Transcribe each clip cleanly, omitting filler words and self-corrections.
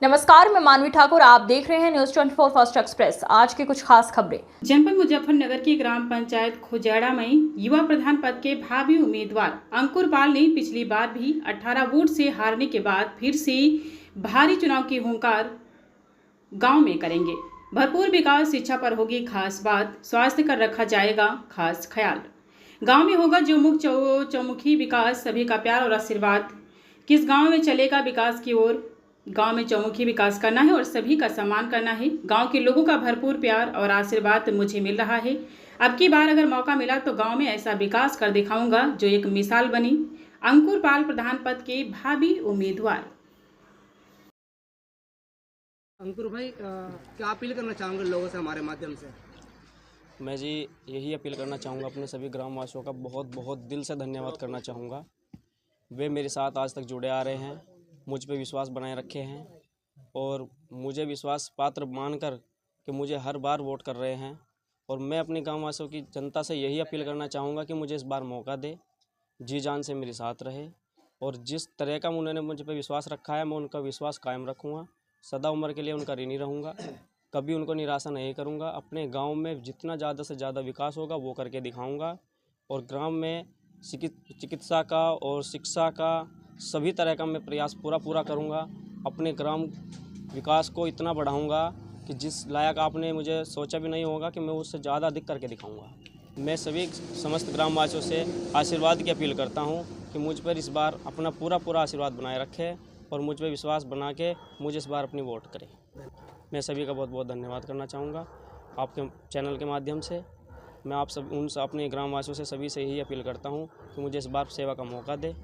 नमस्कार, मैं मानवी ठाकुर। आप देख रहे हैं न्यूज 24 फर्स्ट एक्सप्रेस। आज की कुछ खास खबरें। जनपद मुजफ्फरनगर की ग्राम पंचायत खुजैड़ा में युवा प्रधान पद के भावी उम्मीदवार अंकुर पाल ने पिछली बार भी 18 वोट से हारने के बाद फिर से भारी चुनाव की हुंकार गांव में करेंगे। भरपूर विकास, शिक्षा पर होगी खास बात, स्वास्थ्य का रखा जाएगा खास ख्याल। गांव में होगा चौमुखी विकास, सभी का प्यार और आशीर्वाद। किस गांव में चलेगा विकास की ओर? गांव में चौमुखी विकास करना है और सभी का सम्मान करना है। गांव के लोगों का भरपूर प्यार और आशीर्वाद मुझे मिल रहा है। अब की बार अगर मौका मिला तो गांव में ऐसा विकास कर दिखाऊंगा जो एक मिसाल बनी। अंकुर पाल प्रधान पद के भावी उम्मीदवार। अंकुर भाई, क्या अपील करना चाहूँगे लोगों से हमारे माध्यम से? मैं जी यही अपील करना चाहूँगा, अपने सभी ग्रामवासियों का बहुत बहुत दिल से धन्यवाद करना चाहूँगा। वे मेरे साथ आज तक जुड़े आ रहे हैं, मुझ पे विश्वास बनाए रखे हैं और मुझे विश्वास पात्र मानकर कि मुझे हर बार वोट कर रहे हैं। और मैं अपने गाँववासियों की जनता से यही अपील करना चाहूँगा कि मुझे इस बार मौका दे, जी जान से मेरे साथ रहे और जिस तरह का उन्होंने मुझ पर विश्वास रखा है मैं उनका विश्वास कायम रखूँगा। सदा उम्र के लिए उनका ऋणी रहूँगा, कभी उनको निराशा नहीं करूँगा। अपने गांव में जितना ज़्यादा से ज़्यादा विकास होगा वो करके दिखाऊँगा और ग्राम में चिकित्सा का और शिक्षा का सभी तरह का मैं प्रयास पूरा करूँगा। अपने ग्राम विकास को इतना बढ़ाऊँगा कि जिस लायक आपने मुझे सोचा भी नहीं होगा कि मैं उससे ज़्यादा अधिक करके दिखाऊँगा। मैं सभी समस्त ग्रामवासियों से आशीर्वाद की अपील करता हूँ कि मुझ पर इस बार अपना पूरा आशीर्वाद बनाए रखे और मुझ पर विश्वास बना के मुझे इस बार अपनी वोट करें। मैं सभी का बहुत बहुत धन्यवाद करना चाहूँगा आपके चैनल के माध्यम से। मैं आप सब अपने ग्रामवासियों से सभी से यही अपील करता हूँ कि मुझे इस बार सेवा का मौका दे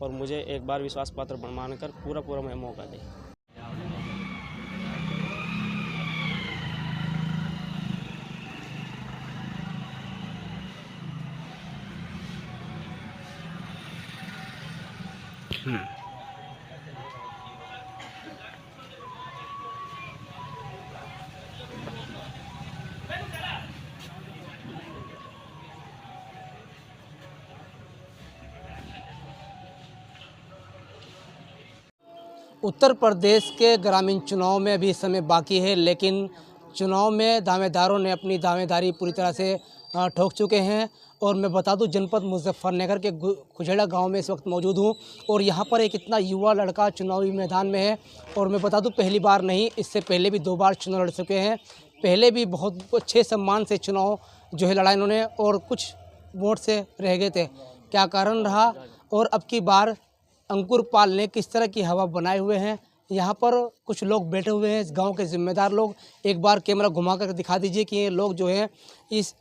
और मुझे एक बार विश्वास पात्र मानकर पूरा मैं मौका दे। उत्तर प्रदेश के ग्रामीण चुनाव में अभी समय बाकी है, लेकिन चुनाव में दावेदारों ने अपनी दावेदारी पूरी तरह से ठोक चुके हैं। और मैं बता दूं, जनपद मुजफ्फरनगर के खुजैड़ा गांव में इस वक्त मौजूद हूं और यहां पर एक इतना युवा लड़का चुनावी मैदान में है। और मैं बता दूं, पहली बार नहीं, इससे पहले भी 2 बार चुनाव लड़ चुके हैं। पहले भी बहुत अच्छे सम्मान से चुनाव जो है लड़ा इन्होंने और कुछ वोट से रह गए थे। क्या कारण रहा और अब की बार अंकुर पाल ने किस तरह की हवा बनाए हुए हैं? यहाँ पर कुछ लोग बैठे हुए हैं, इस गांव के जिम्मेदार लोग। एक बार कैमरा घुमा कर दिखा दीजिए कि ये लोग जो हैं इस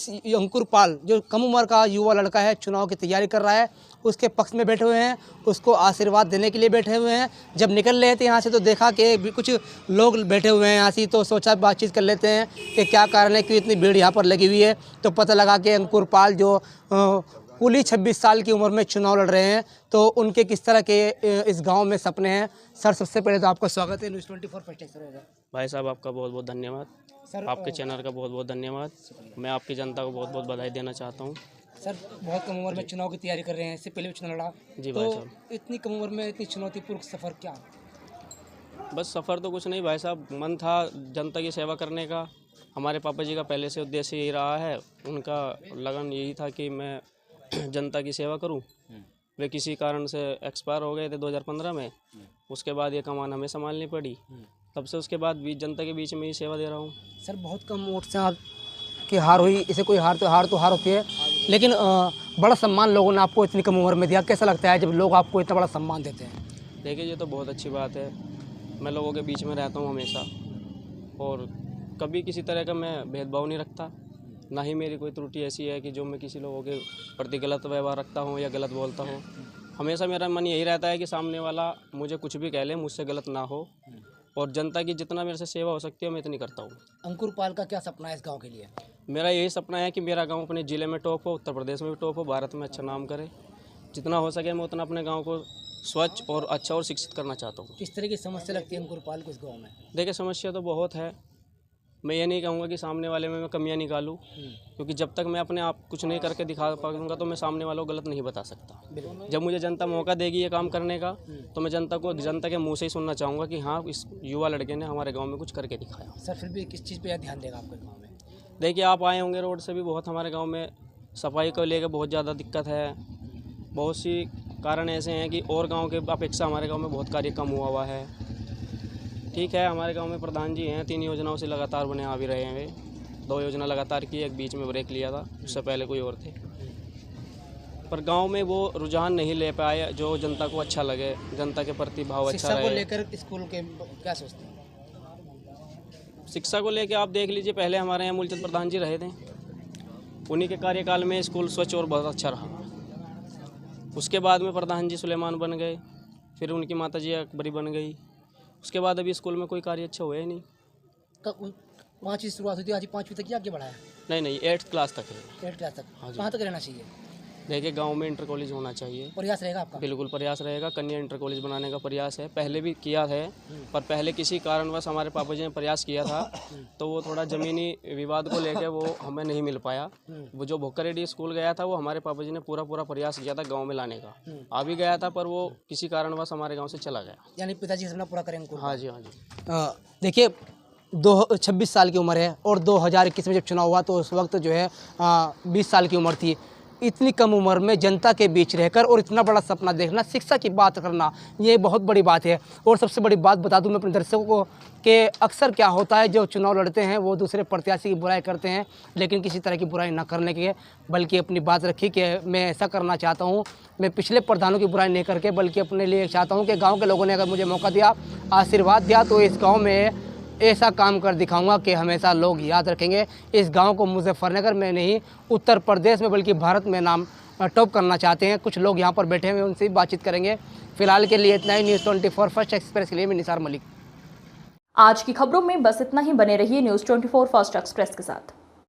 अंकुर पाल, जो कम उम्र का युवा लड़का है, चुनाव की तैयारी कर रहा है, उसके पक्ष में बैठे हुए हैं, उसको आशीर्वाद देने के लिए बैठे हुए हैं। जब निकल रहे थे यहाँ से तो देखा कि कुछ लोग बैठे हुए हैं यहाँ से, तो सोचा बातचीत कर लेते हैं कि क्या कारण है कि इतनी भीड़ यहाँ पर लगी हुई है। तो पता लगा कि अंकुर पाल जो कुल 26 साल की उम्र में चुनाव लड़ रहे हैं, तो उनके किस तरह के इस गांव में सपने हैं। सर, सबसे पहले तो आपका स्वागत है न्यूज़ 24 फर्स्ट एक्सप्रेस। भाई साहब, आपका बहुत बहुत धन्यवाद। सर, आपके चैनल का बहुत बहुत धन्यवाद। मैं आपकी जनता को बहुत बहुत बधाई देना चाहता हूँ। सर, बहुत कम उम्र में चुनाव की तैयारी कर रहे हैं, इससे पहले भी चुनाव लड़ा। जी तो भाई साहब, इतनी कम उम्र में इतनी चुनौतीपूर्ण सफ़र क्या? बस सफ़र तो कुछ नहीं भाई साहब, मन था जनता की सेवा करने का। हमारे पापा जी का पहले से उद्देश्य यही रहा है, उनका लगन यही था कि मैं जनता की सेवा करूं। वे किसी कारण से एक्सपायर हो गए थे 2015 में। उसके बाद ये कमान हमें संभालनी पड़ी। तब से उसके बाद भी जनता के बीच में ही सेवा दे रहा हूँ। सर, बहुत कम वोट से आपकी हार हुई। इसे कोई हार तो हार होती है, लेकिन बड़ा सम्मान लोगों ने आपको इतनी कम उम्र में दिया। कैसा लगता है जब लोग आपको इतना बड़ा सम्मान देते हैं? देखिए, ये तो बहुत अच्छी बात है। मैं लोगों के बीच में रहता हूँ हमेशा और कभी किसी तरह का मैं भेदभाव नहीं रखता। ना ही मेरी कोई त्रुटि ऐसी है कि जो मैं किसी लोगों के प्रति गलत व्यवहार रखता हूँ या गलत बोलता हूँ। हमेशा मेरा मन यही रहता है कि सामने वाला मुझे कुछ भी कह ले, मुझसे गलत ना हो और जनता की जितना मेरे से सेवा हो सकती है मैं इतनी करता हूँ। अंकुर पाल का क्या सपना है इस गांव के लिए? मेरा यही सपना है कि मेरा गांव अपने ज़िले में टॉप हो, उत्तर प्रदेश में भी टॉप हो, भारत में अच्छा नाम करे। जितना हो सके मैं उतना अपने गांव को स्वच्छ और अच्छा और शिक्षित करना चाहता हूँ। किस तरह की समस्या लगती है अंकुर पाल को इस गाँव में? देखिए, समस्या तो बहुत है। मैं ये नहीं कहूँगा कि सामने वाले में मैं कमियां निकालूं, क्योंकि जब तक मैं अपने आप कुछ नहीं करके दिखा पाऊंगा तो मैं सामने वालों को गलत नहीं बता सकता। जब मुझे जनता मौका देगी ये काम करने का तो मैं जनता के मुंह से ही सुनना चाहूँगा कि हाँ, इस युवा लड़के ने हमारे गाँव में कुछ करके दिखाया। सर फिर भी किस चीज़ पर ध्यान देगा आपके गाँव में? देखिए, आप आए होंगे रोड से भी, बहुत हमारे गाँव में सफाई को लेकर बहुत ज़्यादा दिक्कत है। बहुत सी कारण ऐसे हैं कि और गांव के अपेक्षा हमारे गांव में बहुत कार्य कम हुआ है। ठीक है, हमारे गांव में प्रधान जी हैं, 3 योजनाओं से लगातार बने आ भी रहे हैं। वे 2 योजना लगातार की, एक बीच में ब्रेक लिया था, उससे पहले कोई और थे। पर गांव में वो रुझान नहीं ले पाए जो जनता को अच्छा लगे, जनता के प्रति भाव अच्छा रहे। शिक्षा को लेकर स्कूल के क्या सोचते हैं? शिक्षा को लेकर आप देख लीजिए, पहले हमारे यहाँ मूलचंद प्रधान जी रहे थे, उन्हीं के कार्यकाल में स्कूल स्वच्छ और बहुत अच्छा रहा। उसके बाद में प्रधान जी सुलेमान बन गए, फिर उनकी माता जी अकबरी बन गई। उसके बाद अभी स्कूल में कोई कार्य अच्छा हुआ ही नहीं। कब 5वीं से शुरुआत हुई थी, आज 5वीं तक आगे बढ़ाया? नहीं, 8th क्लास तक है। 8th क्लास तक? हाँ जी। कहाँ तक रहना चाहिए? देखिए, गांव में इंटर कॉलेज होना चाहिए। प्रयास रहेगा आपका? बिल्कुल प्रयास रहेगा। कन्या इंटर कॉलेज बनाने का प्रयास है, पहले भी किया है, पर पहले किसी कारणवश हमारे पापा जी ने प्रयास किया था तो वो थोड़ा ज़मीनी विवाद को लेकर वो हमें नहीं मिल पाया। वो जो भोकरेडी स्कूल गया था वो हमारे पापा जी ने पूरा प्रयास किया था गाँव में लाने का, आ भी गया था, पर वो किसी कारणवश हमारे गाँव से चला गया। यानी पिताजी का सपना पूरा करेंगे? हाँ जी। देखिए, 26 साल की उम्र है और 2021 में जब चुनाव हुआ तो उस वक्त जो है 20 साल की उम्र थी। इतनी कम उम्र में जनता के बीच रहकर और इतना बड़ा सपना देखना, शिक्षा की बात करना, ये बहुत बड़ी बात है। और सबसे बड़ी बात बता दूं मैं अपने दर्शकों को कि अक्सर क्या होता है, जो चुनाव लड़ते हैं वो दूसरे प्रत्याशी की बुराई करते हैं, लेकिन किसी तरह की बुराई ना करने के बल्कि अपनी बात रखी कि मैं ऐसा करना चाहता हूँ। मैं पिछले प्रधानों की बुराई नहीं करके बल्कि अपने लिए चाहता हूँ कि गाँव के लोगों ने अगर मुझे मौका दिया, आशीर्वाद दिया, तो इस गाँव में ऐसा काम कर दिखाऊंगा कि हमेशा लोग याद रखेंगे। इस गांव को मुजफ्फरनगर में नहीं, उत्तर प्रदेश में बल्कि भारत में नाम टॉप करना चाहते हैं। कुछ लोग यहां पर बैठे हुए, उनसे भी बातचीत करेंगे। फिलहाल के लिए इतना ही। न्यूज़ 24 फर्स्ट एक्सप्रेस के लिए मैं निसार मलिक। आज की खबरों में बस इतना ही। बने रहिए न्यूज़ 24 फर्स्ट एक्सप्रेस के साथ।